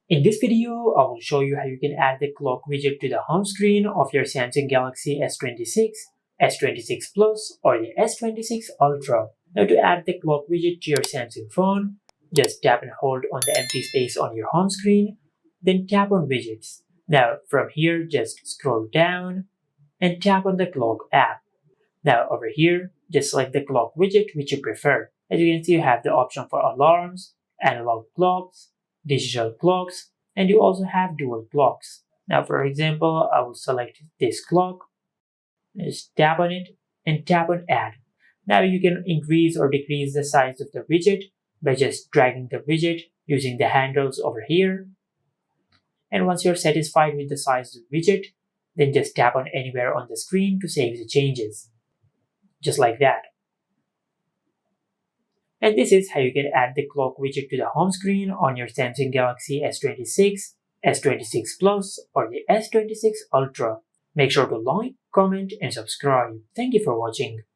In this video, I will show you how you can add the clock widget to the home screen of your Samsung Galaxy S26, S26 Plus, or the S26 Ultra. Now to add the clock widget to your Samsung phone, just tap and hold on the empty space on your home screen, then tap on Widgets. Now from here, just scroll down and tap on the clock app. Now over here, just select the clock widget which you prefer. As you can see, you have the option for alarms, analog clocks, digital clocks, and you also have dual clocks. Now for example, I will select this clock, just tap on it and tap on add. Now you can increase or decrease the size of the widget by just dragging the widget using the handles over here. And once you're satisfied with the size of the widget, then just tap on anywhere on the screen to save the changes. Just like that. And this is how you can add the clock widget to the home screen on your Samsung Galaxy S26, S26 Plus, or the S26 Ultra. Make sure to like, comment, and subscribe. Thank you for watching.